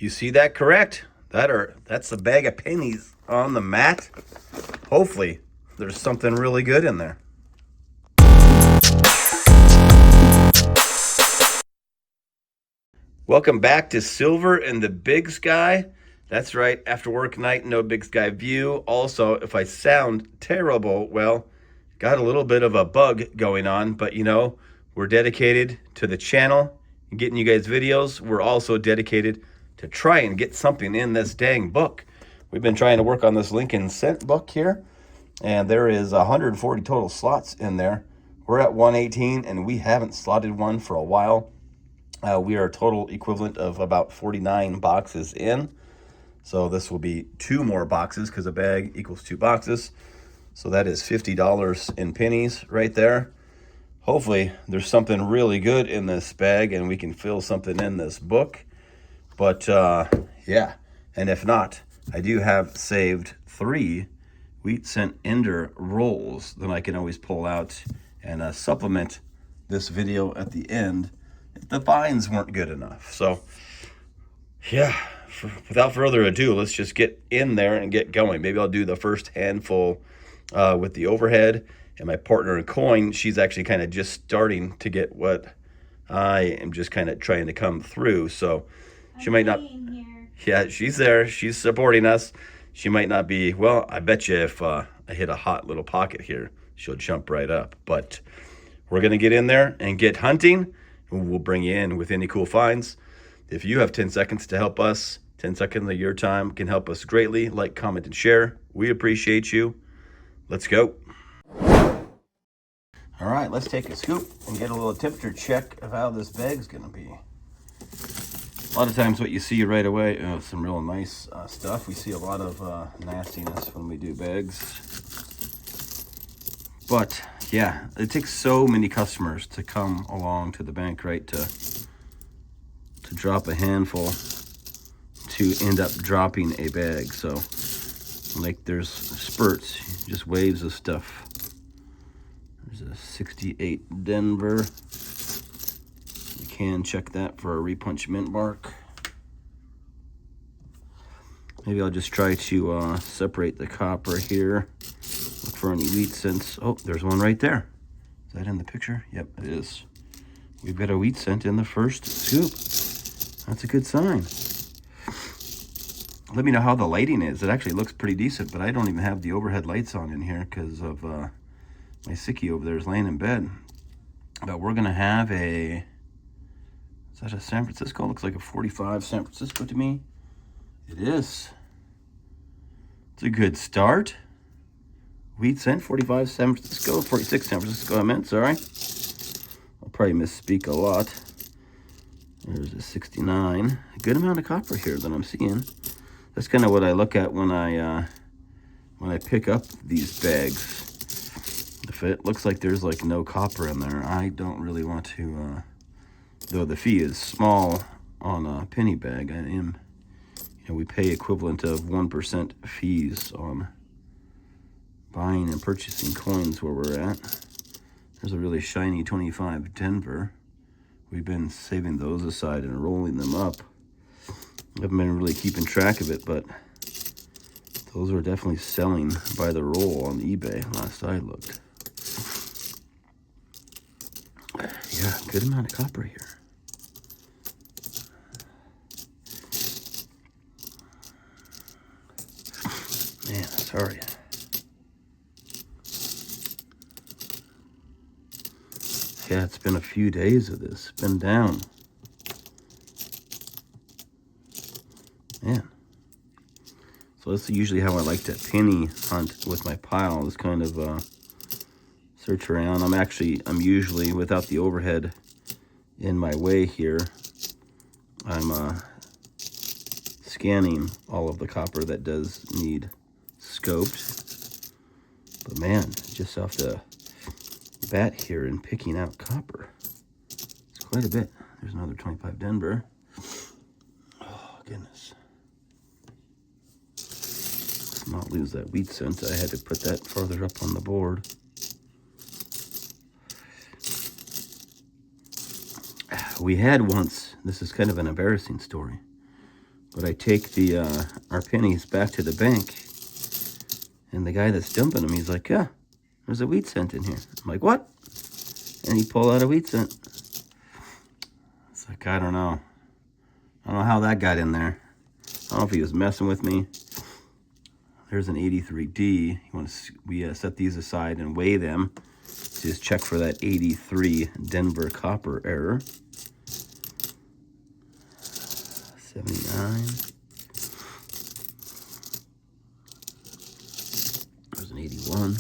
You see that correct? That's a bag of pennies on the mat. Hopefully, there's something really good in there. Welcome back to Silver in the Big Sky. That's right, after work night, no big sky view. Also, if I sound terrible, well, got a little bit of a bug going on, but we're dedicated to the channel and getting you guys videos. We're also dedicated to try and get something in this dang book. We've been trying to work on this Lincoln Cent book here, and there is 140 total slots in there. We're at 118, and we haven't slotted one for a while. We are a total equivalent of about 49 boxes in. So this will be 2 more boxes because a bag equals 2 boxes. So that is $50 in pennies right there. Hopefully there's something really good in this bag and we can fill something in this book. But yeah, and if not, I do have saved 3 wheat cent ender rolls that I can always pull out and supplement this video at the end if the finds weren't good enough. So yeah, without further ado, let's just get in there and get going. Maybe I'll do the first handful with the overhead. And my partner in coin, she's actually kind of just starting to get what I am just kind of trying to come through. So she might not. Yeah, she's there. She's supporting us. She might not be. Well, I bet you if I hit a hot little pocket here, she'll jump right up. But we're going to get in there and get hunting. And we'll bring you in with any cool finds. If you have 10 seconds to help us, 10 seconds of your time can help us greatly. Like, comment, and share. We appreciate you. Let's go. All right, let's take a scoop and get a little temperature check of how this bag's going to be. A lot of times what you see right away, some real nice stuff. We see a lot of nastiness when we do bags. But yeah, it takes so many customers to come along to the bank, right, to drop a handful to end up dropping a bag. So like there's spurts, just waves of stuff. There's a 68 Denver. You can check that for a repunch mint mark. Maybe I'll just try to separate the copper here. Look for any wheat cents. Oh, there's one right there. Is that in the picture? Yep, it is. We've got a wheat cent in the first scoop. That's a good sign. Let me know how the lighting is. It actually looks pretty decent, but I don't even have the overhead lights on in here because of my sickie over there is laying in bed. But we're going to have is that a San Francisco? Looks like a 45 San Francisco to me. It is. It's a good start. Wheat cent, 45 San Francisco, 46 San Francisco, I meant, sorry. I'll probably misspeak a lot. There's a 69. A good amount of copper here that I'm seeing. That's kind of what I look at when I pick up these bags. If it looks like there's like no copper in there, I don't really want to, though the fee is small on a penny bag, we pay equivalent of 1% fees on buying and purchasing coins where we're at. There's a really shiny 25 Denver. We've been saving those aside and rolling them up. I haven't been really keeping track of it, but those are definitely selling by the roll on eBay last I looked. Yeah, good amount of copper here. Man, sorry. Yeah, it's been a few days of this. It's been down. Man. So this is usually how I like to penny hunt with my pile. This kind of search around. I'm usually without the overhead in my way here. I'm scanning all of the copper that does need scoped. But man, just off the bat here and picking out copper. It's quite a bit. There's another 25 Denver. Oh, goodness. Let's not lose that wheat cent. I had to put that farther up on the board. We had once, this is kind of an embarrassing story. But I take the our pennies back to the bank, and the guy that's dumping them, he's like, yeah, there's a wheat cent in here. I'm like, what? And he pulled out a wheat cent. It's like, I don't know. I don't know how that got in there. I don't know if he was messing with me. There's an 83D. We set these aside and weigh them. Just check for that 83 Denver copper error. 79. There's an 81.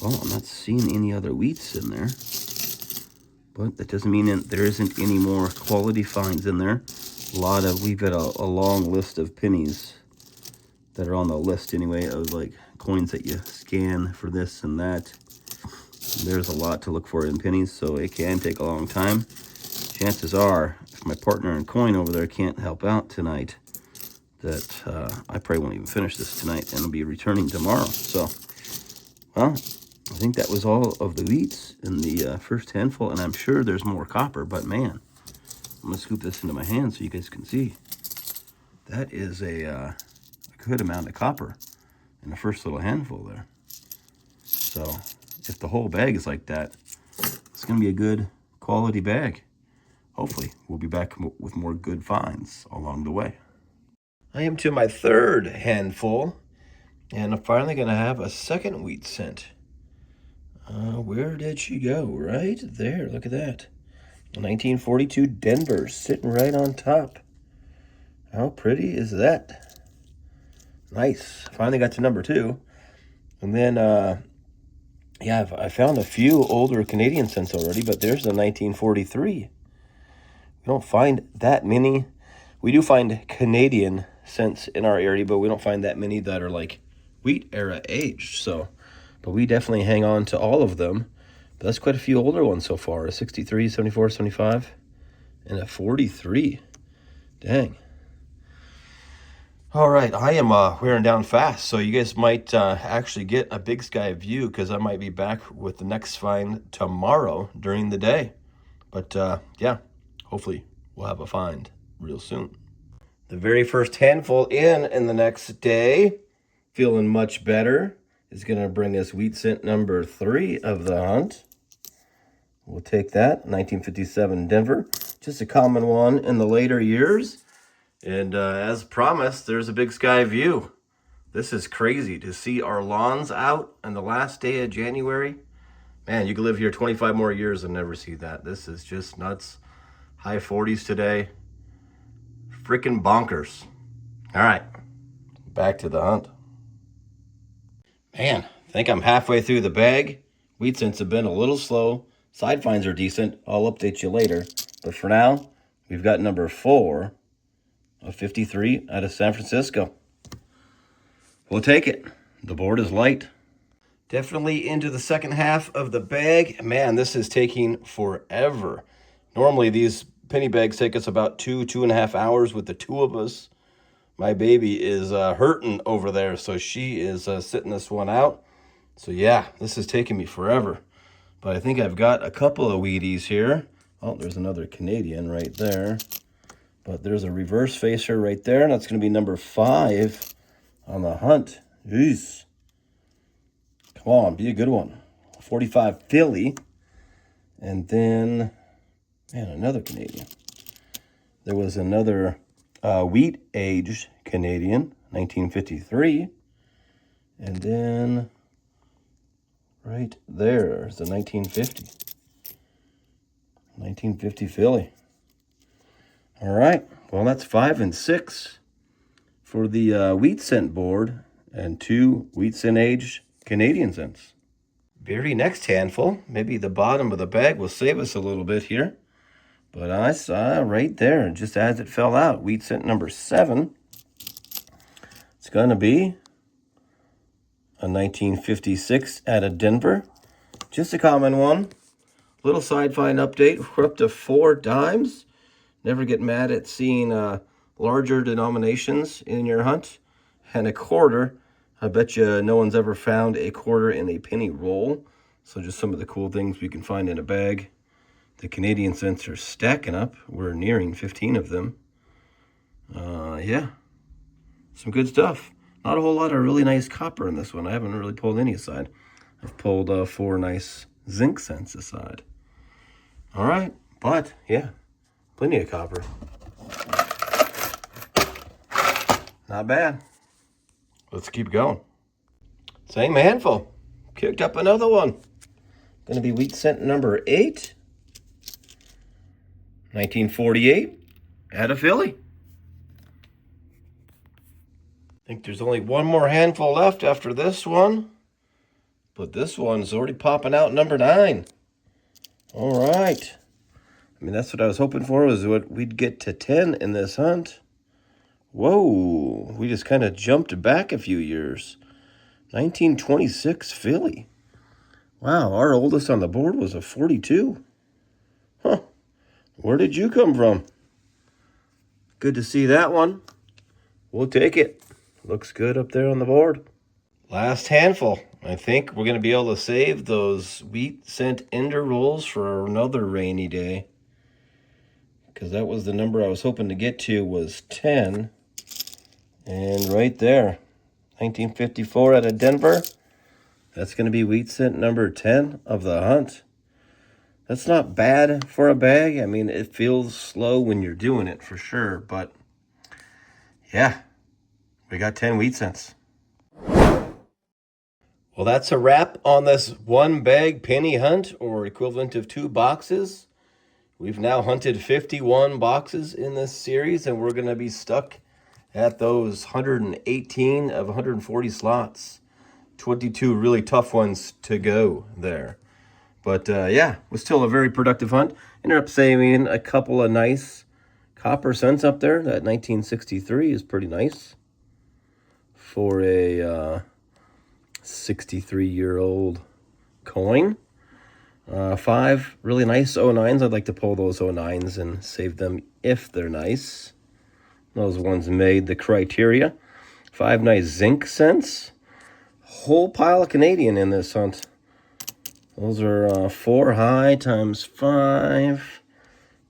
Well, I'm not seeing any other wheats in there. But that doesn't mean that there isn't any more quality finds in there. We've got a long list of pennies that are on the list anyway, of like coins that you scan for this and that. There's a lot to look for in pennies, so it can take a long time. Chances are, if my partner in coin over there can't help out tonight, that I probably won't even finish this tonight, and I'll be returning tomorrow. So, well, I think that was all of the wheats in the first handful, and I'm sure there's more copper, but man, I'm going to scoop this into my hand so you guys can see. That is a good amount of copper in the first little handful there. So if the whole bag is like that, it's going to be a good quality bag. Hopefully, we'll be back with more good finds along the way. I am to my third handful, and I'm finally going to have a second wheat cent. Where did she go? Right there. Look at that. 1942 Denver, sitting right on top. How pretty is that? Nice. Finally got to number 2. And then, yeah, I found a few older Canadian cents already, but there's the 1943. We don't find that many. We do find Canadian cents in our area, but we don't find that many that are like wheat era aged. So, but we definitely hang on to all of them. But that's quite a few older ones so far. A 63, 74, 75, and a 43. Dang. All right, I am wearing down fast, so you guys might actually get a big sky view, because I might be back with the next find tomorrow during the day. But yeah, hopefully we'll have a find real soon. The very first handful in the next day, feeling much better, is going to bring us wheat cent number 3 of the hunt. We'll take that, 1957 Denver, just a common one in the later years. And as promised, there's a big sky view. This is crazy to see our lawns out on the last day of January. Man, you could live here 25 more years and never see that. This is just nuts. High 40s today. Freaking bonkers. All right, back to the hunt. Man, I think I'm halfway through the bag. Wheat cents have been a little slow. Side finds are decent. I'll update you later. But for now, we've got number 4 of 53 out of San Francisco. We'll take it. The board is light. Definitely into the second half of the bag. Man, this is taking forever. Normally, these penny bags take us about 2.5 hours with the 2 of us. My baby is hurting over there, so she is sitting this one out. So yeah, this is taking me forever. But I think I've got a couple of Wheaties here. Oh, there's another Canadian right there. But there's a reverse facer right there, and that's going to be number 5 on the hunt. Jeez. Come on, be a good one. 45 Philly. And then, man, another Canadian. There was another wheat-aged Canadian, 1953. And then right there's the 1950. 1950 Philly. All right, well, that's 5 and 6 for the wheat cent board, and 2 wheat cent aged Canadian cents. Very next handful, maybe the bottom of the bag will save us a little bit here. But I saw right there, just as it fell out, wheat cent number 7. It's going to be a 1956 out of Denver. Just a common one. Little side find update. We're up to 4 dimes. Never get mad at seeing larger denominations in your hunt. And a quarter. I bet you no one's ever found a quarter in a penny roll. So just some of the cool things we can find in a bag. The Canadian cents are stacking up. We're nearing 15 of them. Yeah, some good stuff. Not a whole lot of really nice copper in this one. I haven't really pulled any aside. I've pulled 4 nice zinc cents aside. All right, but yeah, plenty of copper. Not bad. Let's keep going. Same handful. Kicked up another one. Going to be wheat cent number 8. 1948. At a Philly. I think there's only one more handful left after this one. But this one's already popping out number 9. All right. I mean, that's what I was hoping for, was what we'd get to 10 in this hunt. Whoa, we just kind of jumped back a few years. 1926 Philly. Wow, our oldest on the board was a 42. Huh, where did you come from? Good to see that one. We'll take it. Looks good up there on the board. Last handful. I think we're going to be able to save those wheat cent ender rolls for another rainy day. Because that was the number I was hoping to get to, was 10. And right there, 1954 out of Denver. That's going to be wheat cent number 10 of the hunt. That's not bad for a bag. I mean, it feels slow when you're doing it for sure. But yeah, we got 10 wheat cents. Well, that's a wrap on this one bag penny hunt, or equivalent of 2 boxes. We've now hunted 51 boxes in this series, and we're going to be stuck at those 118 of 140 slots. 22 really tough ones to go there. But yeah, it was still a very productive hunt. Ended up saving a couple of nice copper cents up there. That 1963 is pretty nice for a 63-year-old coin. 5 really nice 09s. I'd like to pull those 09s and save them if they're nice. Those ones made the criteria. 5 nice zinc cents. Whole pile of Canadian in this hunt. Those are 4 high times 5.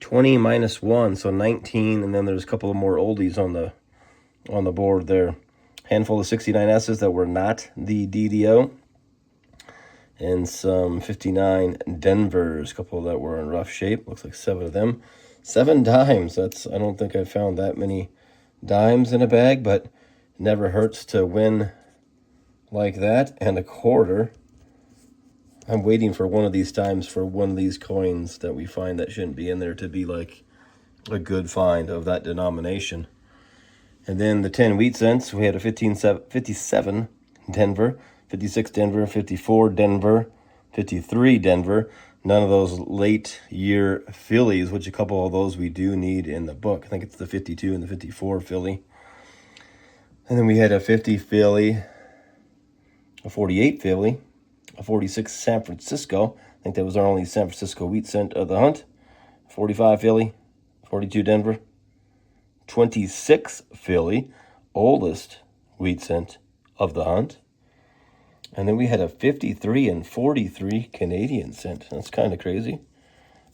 20 minus 1, so 19. And then there's a couple of more oldies on the board there. Handful of 69S's that were not the DDO. And some 59 Denvers, a couple that were in rough shape. Looks like 7 of them. 7 dimes. I don't think I've found that many dimes in a bag, but it never hurts to win like that. And a quarter. I'm waiting for one of these times for one of these coins that we find that shouldn't be in there to be like a good find of that denomination. And then the 10 wheat cents, we had a 57 Denver, 56 Denver, 54 Denver, 53 Denver. None of those late year Phillies, which a couple of those we do need in the book. I think it's the 52 and the 54 Philly. And then we had a 50 Philly, a 48 Philly, a 46 San Francisco. I think that was our only San Francisco wheat cent of the hunt. 45 Philly, 42 Denver, 26 Philly, oldest wheat cent of the hunt. And then we had a 53 and 43 Canadian cent. That's kind of crazy.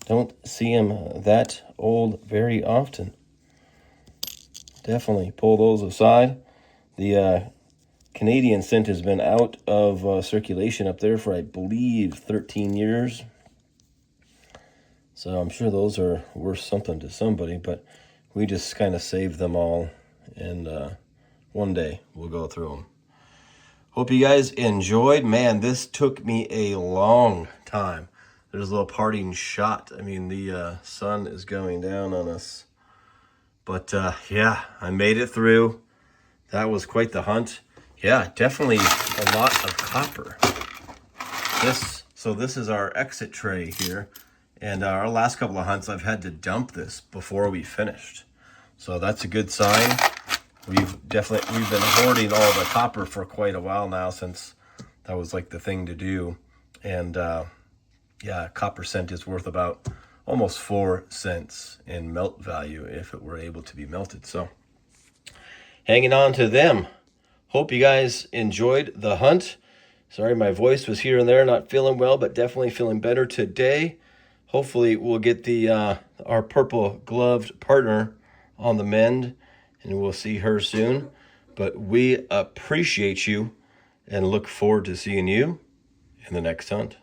Don't see them that old very often. Definitely pull those aside. The Canadian cent has been out of circulation up there for, I believe, 13 years. So I'm sure those are worth something to somebody, but we just kind of saved them all, and one day we'll go through them. Hope you guys enjoyed. Man, this took me a long time. There's a little parting shot. I mean, the sun is going down on us. But yeah, I made it through. That was quite the hunt. Yeah, definitely a lot of copper. So this is our exit tray here. And our last couple of hunts, I've had to dump this before we finished. So that's a good sign. We've been hoarding all the copper for quite a while now, since that was like the thing to do. And yeah, copper cent is worth about almost 4 cents in melt value if it were able to be melted. So hanging on to them. Hope you guys enjoyed the hunt. Sorry, my voice was here and there, not feeling well, but definitely feeling better today. Hopefully we'll get our purple gloved partner on the mend and we'll see her soon. But we appreciate you and look forward to seeing you in the next hunt.